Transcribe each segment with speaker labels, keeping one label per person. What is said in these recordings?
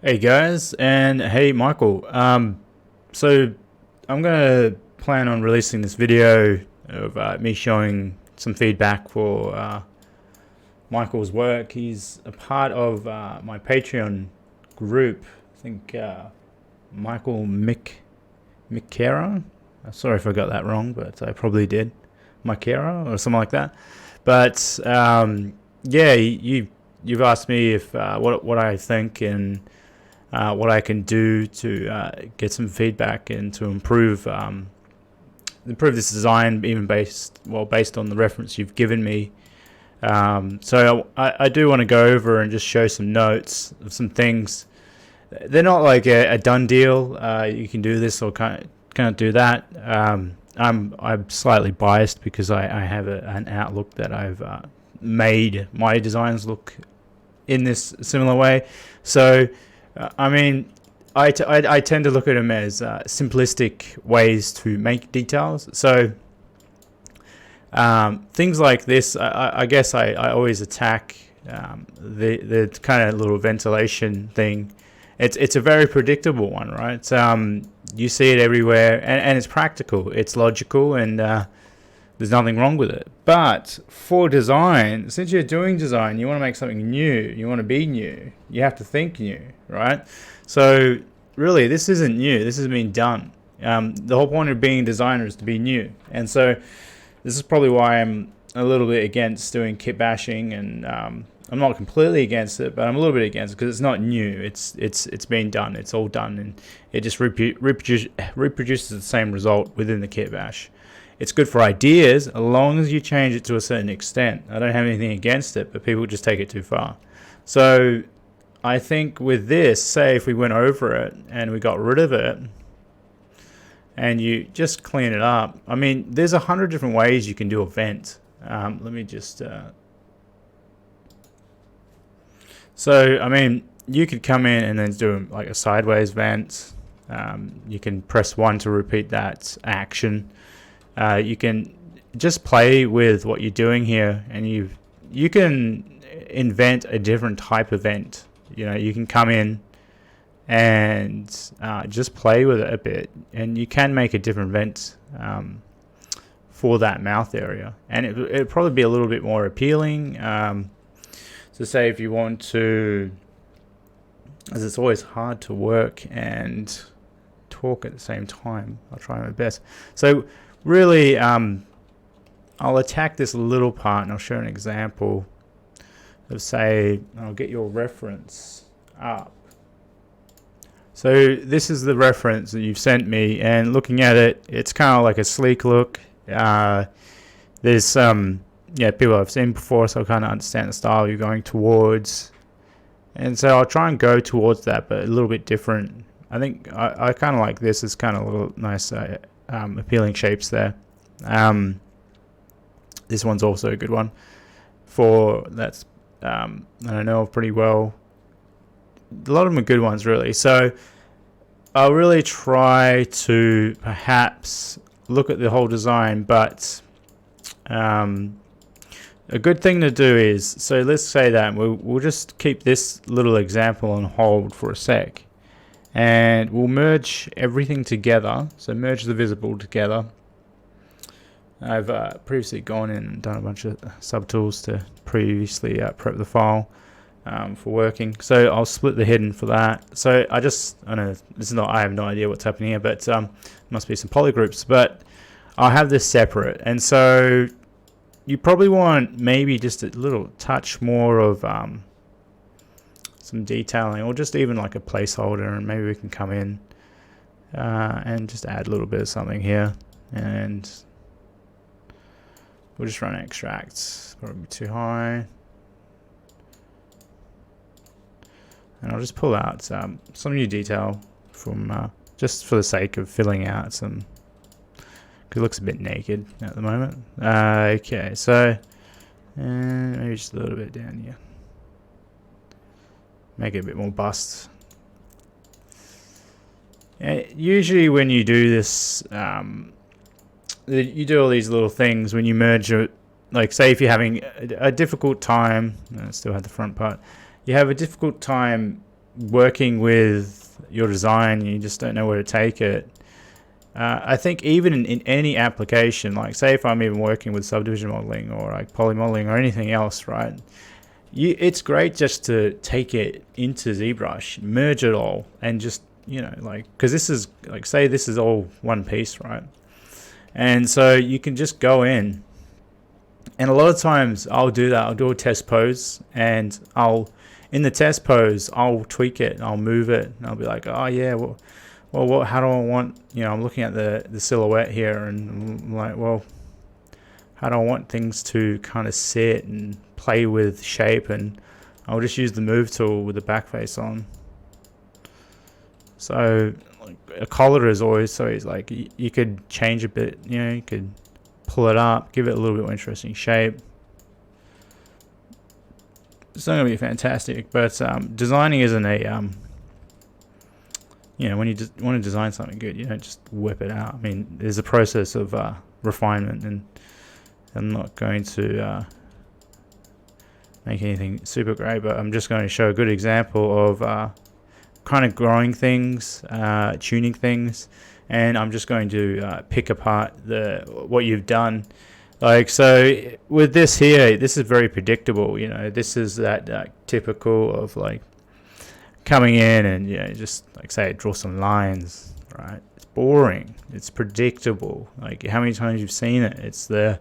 Speaker 1: Hey guys, and hey Michael. So I'm gonna plan on releasing this video of me showing some feedback for Michael's work. He's a part of my Patreon group. I think Michera. Sorry if I got that wrong, but I probably did. Michera or something like that. But yeah, you've asked me if what I think and what I can do to get some feedback and to improve this design, even based on the reference you've given me. So I do want to go over and just show some notes of some things. They're not like a done deal. You can do this or can't do that. I'm slightly biased because I have an outlook that I've made my designs look in this similar way. So I mean, I tend to look at them as simplistic ways to make details. So things like this, I guess I always attack the kind of little ventilation thing. It's a very predictable one, right? You see it everywhere, and it's practical, it's logical, and there's nothing wrong with it. But for design, since you're doing design, you want to make something new, you want to be new, you have to think new, right? So really, this isn't new, this has been done. The whole point of being a designer is to be new. And so this is probably why I'm a little bit against doing kit bashing, and I'm not completely against it, but I'm a little bit against it because it's not new. It's been done. It's all done, and it just reproduces the same result within the kit bash. It's good for ideas as long as you change it to a certain extent. I don't have anything against it, but people just take it too far. So I think with this, say if we went over it and we got rid of it and you just clean it up. I mean, there's 100 different ways you can do a vent. Let me just... So, I mean, you could come in and then do like a sideways vent. You can press 1 to repeat that action. You can just play with what you're doing here, and you can invent a different type of vent. You know, you can come in and just play with it a bit, and you can make a different vent for that mouth area, and it'd probably be a little bit more appealing. So say if you want to, as it's always hard to work and talk at the same time, I'll try my best. So really, I'll attack this little part and I'll show an example of, say, I'll get your reference up. So this is the reference that you've sent me, and looking at it, it's kind of like a sleek look. There's some people I've seen before, so I kind of understand the style you're going towards. And so I'll try and go towards that, but a little bit different. I think I kind of like this. It's kind of a little nice, appealing shapes there. This one's also a good one for that's I don't know pretty well. A lot of them are good ones, really. So I'll really try to perhaps look at the whole design, but a good thing to do is, so let's say that we'll just keep this little example on hold for a sec, and we'll merge everything together. So merge the visible together. I've previously gone in and done a bunch of subtools to previously prep the file for working. So I'll split the hidden for that. So I know this is not, I have no idea what's happening here, but must be some polygroups, but I'll have this separate. And so you probably want maybe just a little touch more of some detailing, or just even like a placeholder, and maybe we can come in and just add a little bit of something here, and we'll just run extracts. Probably too high, and I'll just pull out some new detail from just for the sake of filling out some. It looks a bit naked at the moment. Okay, so maybe just a little bit down here. Make it a bit more bust. Usually when you do this, you do all these little things when you merge it. Like say if you're having a difficult time, I still have the front part. You have a difficult time working with your design, you just don't know where to take it. I think even in any application, like say if I'm even working with subdivision modeling or like poly modeling or anything else, right? It's great just to take it into ZBrush, merge it all, and just, you know, like, because this is like, say this is all one piece, right? And so you can just go in, and a lot of times I'll do that. I'll do a test pose, and in the test pose, I'll tweak it, I'll move it, and I'll be like, oh yeah, well, how do I want, you know, I'm looking at the silhouette here, and I'm like, well, how do I want things to kind of sit and play with shape? And I'll just use the move tool with the backface on. So like, a collar is always, so it's like you could change a bit, you know, you could pull it up, give it a little bit more interesting shape. It's not going to be fantastic, but designing isn't a you know, when you just want to design something good, you don't just whip it out. I mean, there's a process of refinement, and I'm not going to make anything super great, but I'm just going to show a good example of kind of growing things, tuning things, and I'm just going to pick apart what you've done. Like, so with this here, this is very predictable, you know, this is that typical of like coming in and, you know, just like say draw some lines, right? It's boring, it's predictable. Like how many times you've seen it? It's the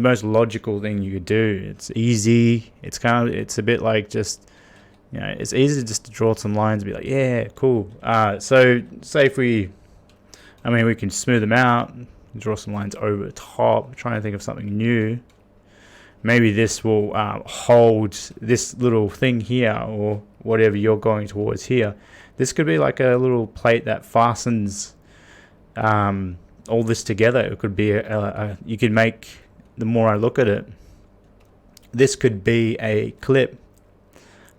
Speaker 1: most logical thing you could do. It's easy. It's a bit like just, you know, it's easy just to draw some lines and be like, yeah, cool. So say if we can smooth them out, draw some lines over the top, trying to think of something new. Maybe this will hold this little thing here, or whatever you're going towards here. This could be like a little plate that fastens all this together. It could be you could make, the more I look at it, this could be a clip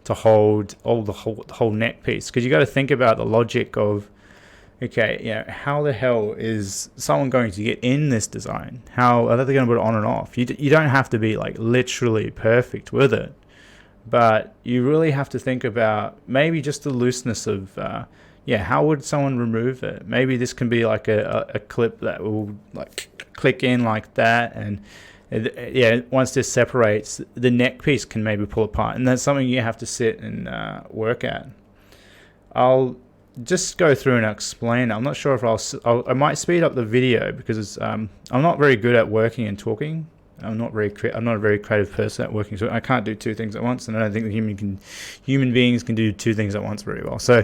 Speaker 1: to hold the whole neck piece, because you got to think about the logic of, okay, you know, how the hell is someone going to get in this design? How are they going to put it on and off? You don't have to be like literally perfect with it, but you really have to think about maybe just the looseness of how would someone remove it? Maybe this can be like a clip that will like click in like that, and once this separates, the neck piece can maybe pull apart, and that's something you have to sit and work at. I'll just go through and explain. I'm not sure if I might speed up the video, because I'm not very good at working and talking. I'm not a very creative person at working, so I can't do two things at once, and I don't think human beings can do two things at once very well. So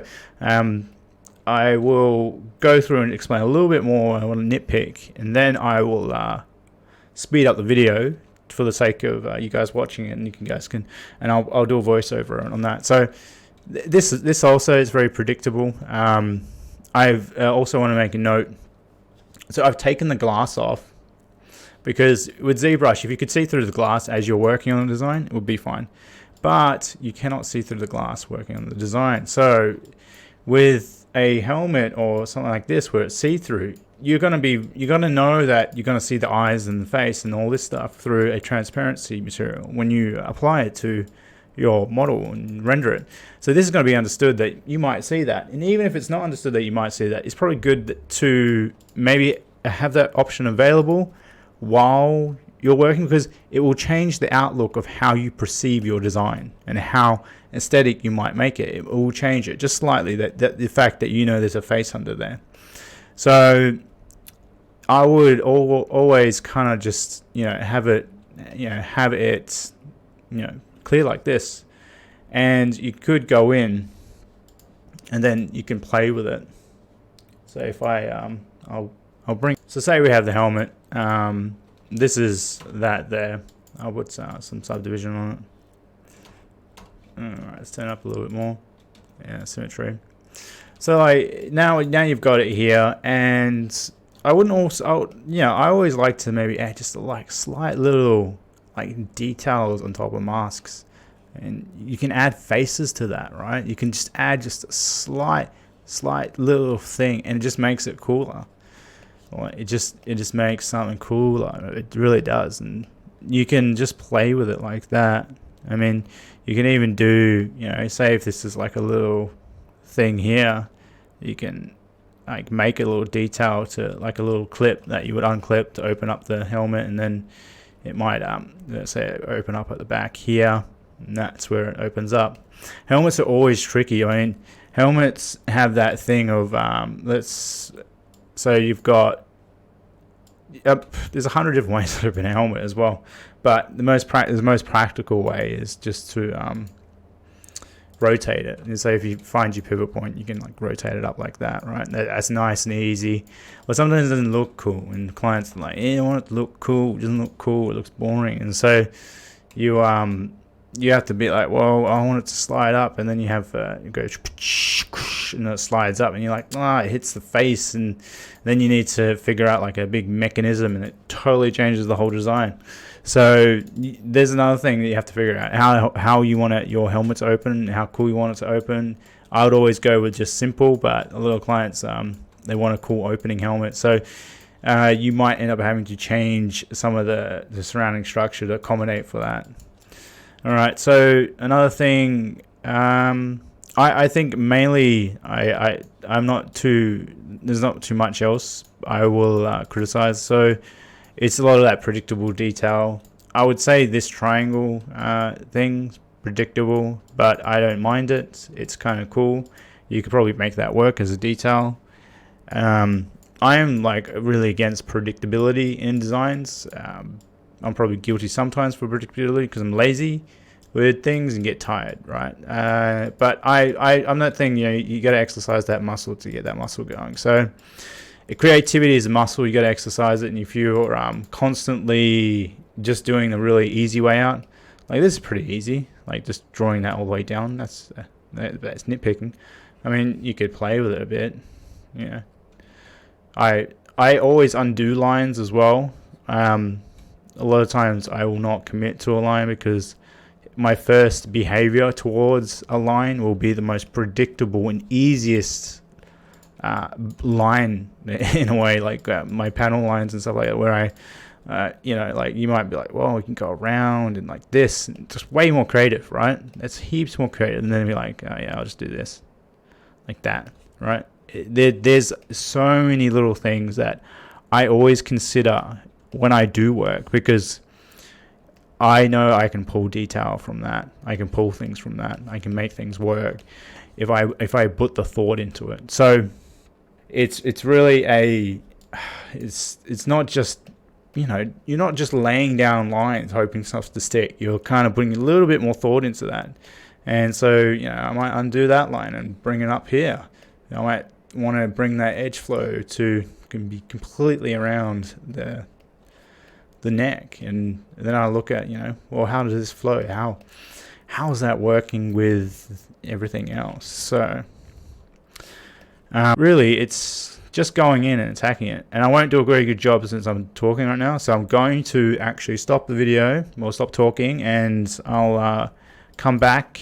Speaker 1: I will go through and explain a little bit more. I want to nitpick, and then I will speed up the video for the sake of you guys watching it, and and I'll do a voiceover on that. So this also is very predictable. I've also want to make a note. So I've taken the glass off, because with ZBrush, if you could see through the glass as you're working on the design, it would be fine. But you cannot see through the glass working on the design. So with a helmet or something like this where it's see-through, you're gonna know that you're gonna see the eyes and the face and all this stuff through a transparency material when you apply it to your model and render it. So this is going to be understood that you might see that, and even if it's not understood that you might see that, it's probably good to maybe have that option available while you're working, because it will change the outlook of how you perceive your design and how aesthetic you might make it. It will change it just slightly, that the fact that you know there's a face under there. So I would always kind of just have it clear like this, and you could go in and then you can play with it. So if I'll bring, so say we have the helmet, this is that there, I'll put some subdivision on it. Alright, let's turn up a little bit more. Yeah, symmetry. So like now you've got it here, and I always like to maybe add just like slight little like details on top of masks, and you can add faces to that, right? You can just add just a slight little thing, and it just makes it cooler. It just makes something cooler. It really does, and you can just play with it like that. I mean, you can even do, say if this is like a little thing here, you can like make a little detail to like a little clip that you would unclip to open up the helmet, and then it might let's say open up at the back here, and that's where it opens up. Helmets are always tricky. I mean, helmets have that thing of so you've got there's 100 different ways to open a helmet as well, but the most practical way is just to rotate it. And so if you find your pivot point, you can like rotate it up like that, right? That's nice and easy. But sometimes it doesn't look cool, and clients are like, I want it to look cool. It doesn't look cool. It looks boring. And so you have to be like, well, I want it to slide up, and then you have it goes and it slides up, and you're like, it hits the face, and then you need to figure out like a big mechanism, and it totally changes the whole design. So there's another thing that you have to figure out, how you want your helmet to open, how cool you want it to open. I would always go with just simple, but a lot of clients they want a cool opening helmet, so you might end up having to change some of the surrounding structure to accommodate for that. All right, so another thing, I think mainly I'm not too, there's not too much else I will criticize. So it's a lot of that predictable detail. I would say this triangle thing's predictable, but I don't mind it. It's kind of cool. You could probably make that work as a detail. I am like really against predictability in designs. I'm probably guilty sometimes for predictability because I'm lazy with things and get tired, right? But I'm that thing, you got to exercise that muscle to get that muscle going. So creativity is a muscle, you got to exercise it. And if you're constantly just doing the really easy way out, like this is pretty easy, like just drawing that all the way down, that's nitpicking. I mean, you could play with it a bit. I always undo lines as well. A lot of times I will not commit to a line because my first behavior towards a line will be the most predictable and easiest line in a way, like my panel lines and stuff like that, where I like you might be like, well, we can go around and like this, and just way more creative, right? That's heaps more creative, and then be like, oh yeah, I'll just do this like that, right? There's so many little things that I always consider when I do work, because I know I can pull detail from that. I can pull things from that. I can make things work if I put the thought into it. So it's really it's not just, you're not just laying down lines hoping stuff to stick. You're kind of putting a little bit more thought into that. And so, I might undo that line and bring it up here. I might want to bring that edge flow can be completely around the neck, and then I look at, well, how does this flow? How is that working with everything else? So really, it's just going in and attacking it. And I won't do a very good job since I'm talking right now, so I'm going to actually stop the video, or stop talking, and I'll come back.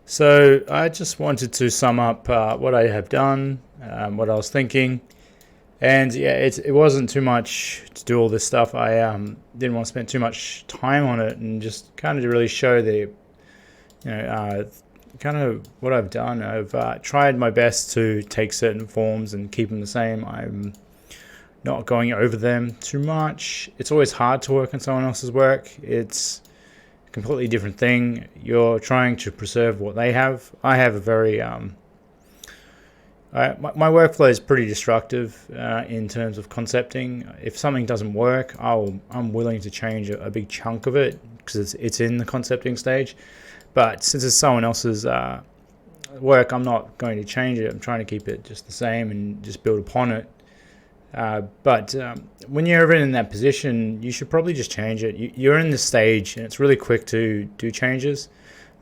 Speaker 1: So I just wanted to sum up what I have done, what I was thinking, and yeah, it wasn't too much to do all this stuff. I didn't want to spend too much time on it, and just kind of to really show the, kind of what I've done. I've tried my best to take certain forms and keep them the same. I'm not going over them too much. It's always hard to work on someone else's work. It's completely different thing. You're trying to preserve what they have. I have a very my workflow is pretty destructive in terms of concepting. If something doesn't work, I'm willing to change a big chunk of it because it's in the concepting stage. But since it's someone else's work, I'm not going to change it. I'm trying to keep it just the same and just build upon it. But when you're ever in that position, you should probably just change it. You're in this stage, and it's really quick to do changes.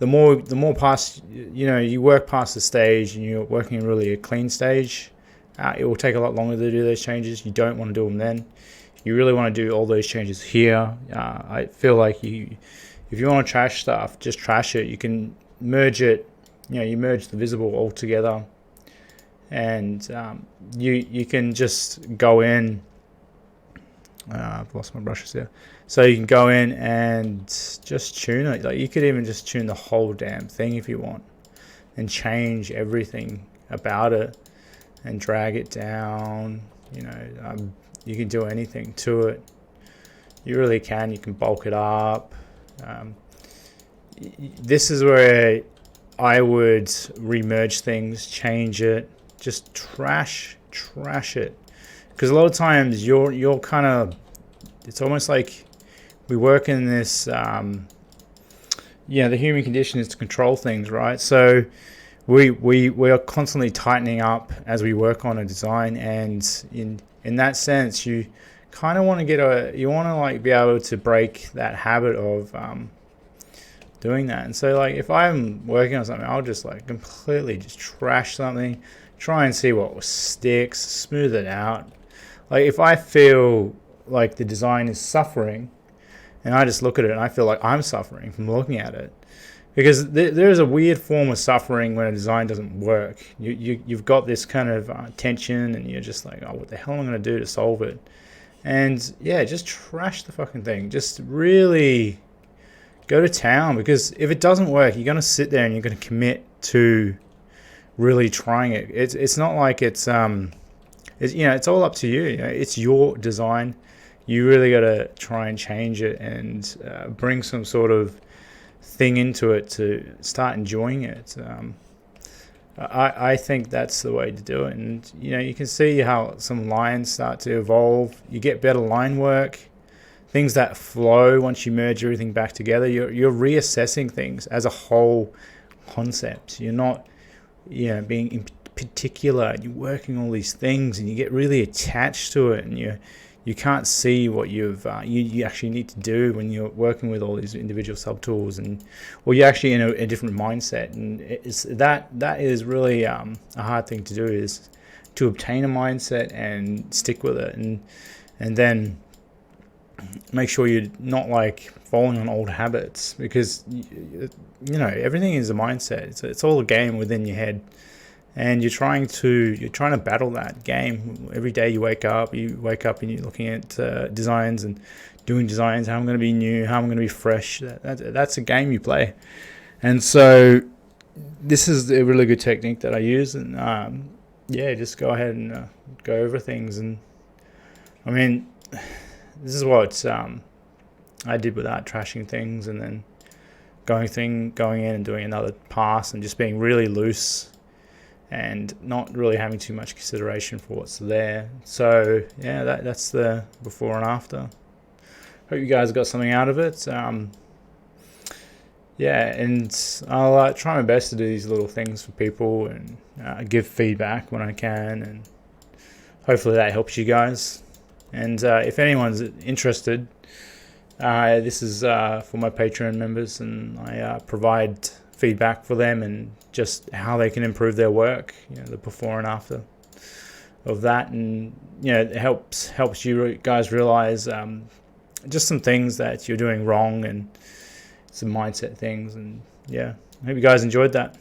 Speaker 1: The more past, you work past the stage, and you're working in really a clean stage, it will take a lot longer to do those changes. You don't want to do them then. You really want to do all those changes here. I feel like if you want to trash stuff, just trash it. You can merge it. You merge the visible all together. and you can just go in. I've lost my brushes here. So you can go in and just tune it. Like, you could even just tune the whole damn thing if you want, and change everything about it, and drag it down. You can do anything to it. You really can. You can bulk it up. This is where I would remerge things, change it, just trash it, because a lot of times you're kind of, it's almost like we work in this. The human condition is to control things, right? So we are constantly tightening up as we work on a design, and in that sense, you kind of want to like be able to break that habit of doing that. And so, like, if I'm working on something, I'll just like completely just trash something, try and see what sticks, smooth it out. Like, if I feel like the design is suffering, and I just look at it and I feel like I'm suffering from looking at it, because there's a weird form of suffering when a design doesn't work. You've got this kind of tension, and you're just like, oh, what the hell am I going to do to solve it? And yeah, just trash the fucking thing. Just really go to town, because if it doesn't work, you're going to sit there and you're going to commit to really trying it. It's not like it's all up to you. It's your design. You really got to try and change it, and bring some sort of thing into it to start enjoying it. I think that's the way to do it. And you can see how some lines start to evolve. You get better line work, things that flow once you merge everything back together. You're reassessing things as a whole concept. You're not being in particular. You're working all these things, and you get really attached to it, and you can't see what you actually need to do when you're working with all these individual subtools, you're actually in a different mindset. And that is really a hard thing to do, is to obtain a mindset and stick with it, and then make sure you're not like falling on old habits, because everything is a mindset. It's all a game within your head. And you're trying to battle that game every day. You wake up and you're looking at designs and doing designs. How I'm going to be new, how I'm going to be fresh. That's a game you play. And so this is a really good technique that I use. And just go ahead and go over things. And I mean, this is what I did without trashing things, and then going in and doing another pass, and just being really loose, and not really having too much consideration for what's there. So yeah, that's the before and after. Hope you guys got something out of it. And I'll try my best to do these little things for people, and give feedback when I can, and hopefully that helps you guys. And if anyone's interested, this is for my Patreon members, and I provide feedback for them, and just how they can improve their work, the before and after of that. And it helps you guys realize just some things that you're doing wrong, and some mindset things. And I hope you guys enjoyed that.